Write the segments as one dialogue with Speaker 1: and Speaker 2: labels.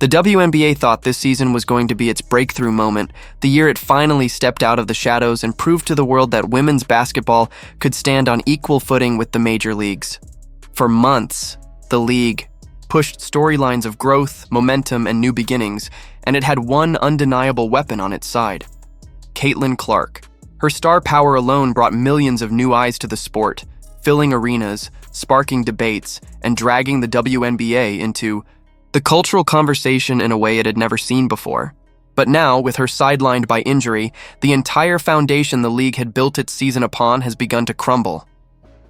Speaker 1: The WNBA thought this season was going to be its breakthrough moment, the year it finally stepped out of the shadows and proved to the world that women's basketball could stand on equal footing with the major leagues. For months, the league pushed storylines of growth, momentum, and new beginnings, and it had one undeniable weapon on its side: Caitlin Clark. Her star power alone brought millions of new eyes to the sport, filling arenas, sparking debates, and dragging the WNBA into the cultural conversation in a way it had never seen before. But now, with her sidelined by injury, the entire foundation the league had built its season upon has begun to crumble.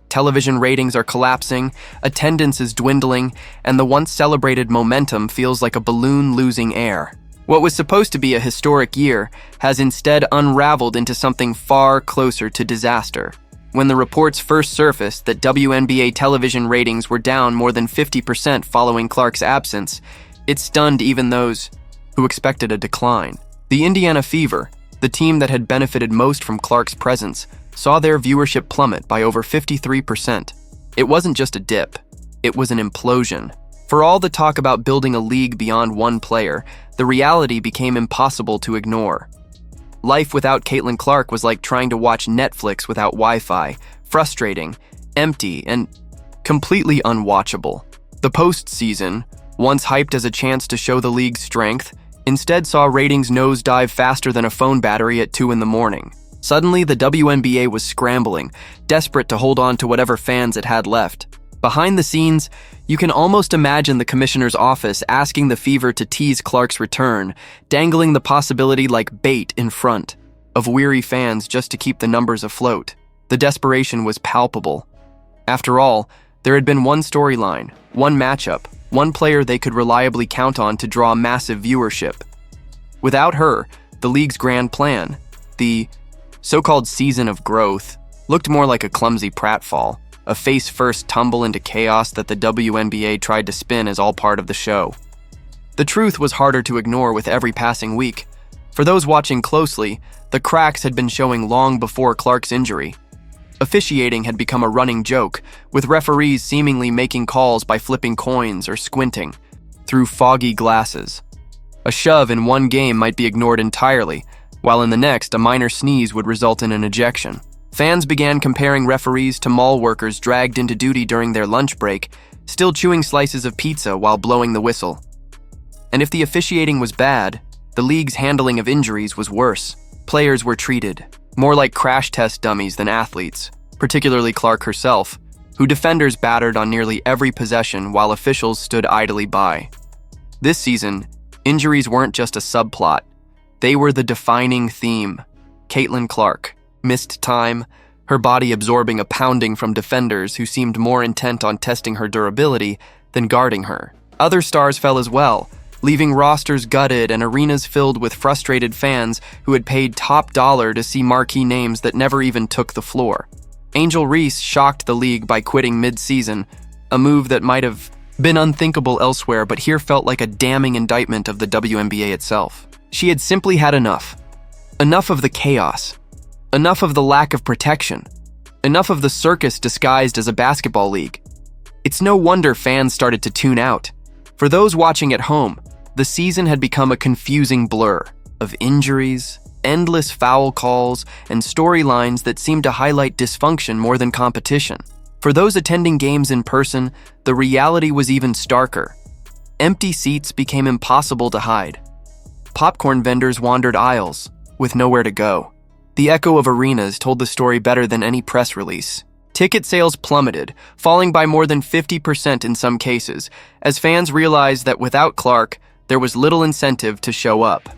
Speaker 1: Television ratings are collapsing, attendance is dwindling, and the once celebrated momentum feels like a balloon losing air. What was supposed to be a historic year has instead unraveled into something far closer to disaster. When the reports first surfaced that WNBA television ratings were down more than 50% following Clark's absence, it stunned even those who expected a decline. The Indiana Fever, the team that had benefited most from Clark's presence, saw their viewership plummet by over 53%. It wasn't just a dip, it was an implosion. For all the talk about building a league beyond one player, the reality became impossible to ignore. Life without Caitlin Clark was like trying to watch Netflix without Wi-Fi, frustrating, empty, and completely unwatchable. The postseason, once hyped as a chance to show the league's strength, instead saw ratings nosedive faster than a phone battery at 2 in the morning. Suddenly, the WNBA was scrambling, desperate to hold on to whatever fans it had left. Behind the scenes, you can almost imagine the commissioner's office asking the Fever to tease Clark's return, dangling the possibility like bait in front of weary fans just to keep the numbers afloat. The desperation was palpable. After all, there had been one storyline, one matchup, one player they could reliably count on to draw massive viewership. Without her, the league's grand plan, the so-called season of growth, looked more like a clumsy pratfall, a face-first tumble into chaos that the WNBA tried to spin as all part of the show. The truth was harder to ignore with every passing week. For those watching closely, the cracks had been showing long before Clark's injury. Officiating had become a running joke, with referees seemingly making calls by flipping coins or squinting through foggy glasses. A shove in one game might be ignored entirely, while in the next, a minor sneeze would result in an ejection. Fans began comparing referees to mall workers dragged into duty during their lunch break, still chewing slices of pizza while blowing the whistle. And if the officiating was bad, the league's handling of injuries was worse. Players were treated more like crash test dummies than athletes, particularly Clark herself, who defenders battered on nearly every possession while officials stood idly by. This season, injuries weren't just a subplot. They were the defining theme. Caitlin Clark missed time, her body absorbing a pounding from defenders who seemed more intent on testing her durability than guarding her. Other stars fell as well, leaving rosters gutted and arenas filled with frustrated fans who had paid top dollar to see marquee names that never even took the floor. Angel Reese shocked the league by quitting mid-season, a move that might have been unthinkable elsewhere, but here felt like a damning indictment of the WNBA itself. She had simply had enough. Enough of the chaos. Enough of the lack of protection. Enough of the circus disguised as a basketball league. It's no wonder fans started to tune out. For those watching at home, the season had become a confusing blur of injuries, endless foul calls, and storylines that seemed to highlight dysfunction more than competition. For those attending games in person, the reality was even starker. Empty seats became impossible to hide. Popcorn vendors wandered aisles, with nowhere to go. The echo of arenas told the story better than any press release. Ticket sales plummeted, falling by more than 50% in some cases, as fans realized that without Clark, there was little incentive to show up.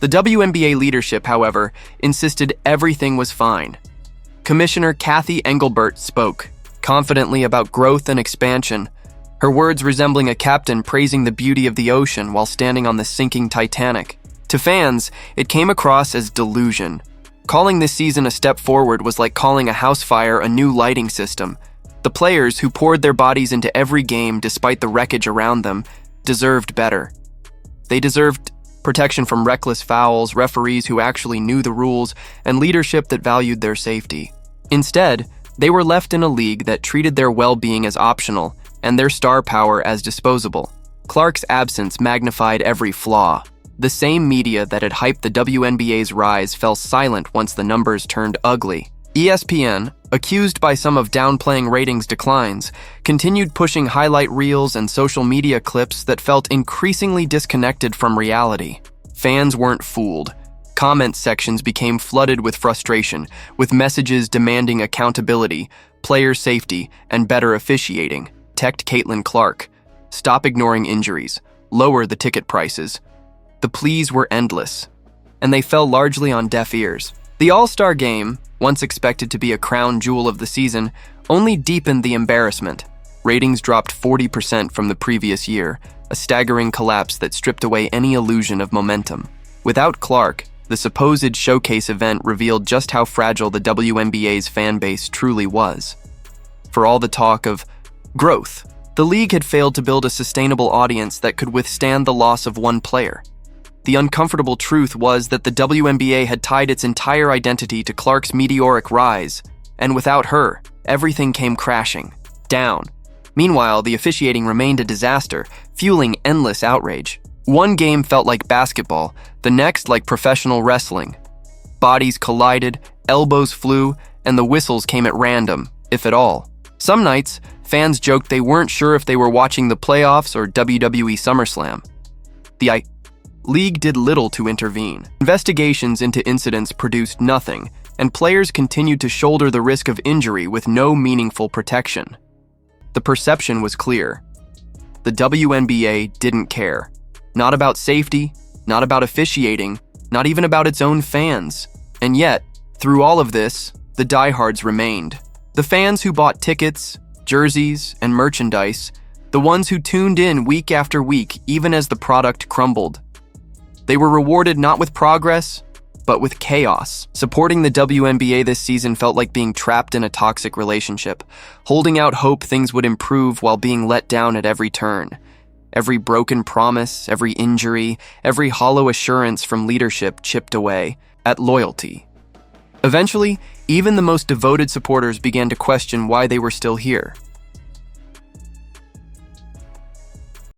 Speaker 1: The WNBA leadership, however, insisted everything was fine. Commissioner Kathy Engelbert spoke confidently about growth and expansion, her words resembling a captain praising the beauty of the ocean while standing on the sinking Titanic. To fans, it came across as delusion. Calling this season a step forward was like calling a house fire a new lighting system. The players, who poured their bodies into every game despite the wreckage around them, deserved better. They deserved protection from reckless fouls, referees who actually knew the rules, and leadership that valued their safety. Instead, they were left in a league that treated their well-being as optional and their star power as disposable. Clark's absence magnified every flaw. The same media that had hyped the WNBA's rise fell silent once the numbers turned ugly. ESPN, accused by some of downplaying ratings declines, continued pushing highlight reels and social media clips that felt increasingly disconnected from reality. Fans weren't fooled. Comment sections became flooded with frustration, with messages demanding accountability, player safety, and better officiating. Protect Caitlin Clark. Stop ignoring injuries. Lower the ticket prices. The pleas were endless, and they fell largely on deaf ears. The All-Star Game, once expected to be a crown jewel of the season, only deepened the embarrassment. Ratings dropped 40% from the previous year, a staggering collapse that stripped away any illusion of momentum. Without Clark, the supposed showcase event revealed just how fragile the WNBA's fan base truly was. For all the talk of growth, the league had failed to build a sustainable audience that could withstand the loss of one player. The uncomfortable truth was that the WNBA had tied its entire identity to Clark's meteoric rise, and without her, everything came crashing down. Meanwhile, the officiating remained a disaster, fueling endless outrage. One game felt like basketball, the next like professional wrestling. Bodies collided, elbows flew, and the whistles came at random, if at all. Some nights, fans joked they weren't sure if they were watching the playoffs or WWE SummerSlam. The league did little to intervene. Investigations into incidents produced nothing, and players continued to shoulder the risk of injury with no meaningful protection. The perception was clear. The WNBA didn't care. Not about safety, not about officiating, not even about its own fans. And yet, through all of this, the diehards remained. The fans who bought tickets, jerseys, and merchandise, the ones who tuned in week after week even as the product crumbled. They were rewarded not with progress, but with chaos. Supporting the WNBA this season felt like being trapped in a toxic relationship, holding out hope things would improve while being let down at every turn. Every broken promise, every injury, every hollow assurance from leadership chipped away at loyalty. Eventually, even the most devoted supporters began to question why they were still here.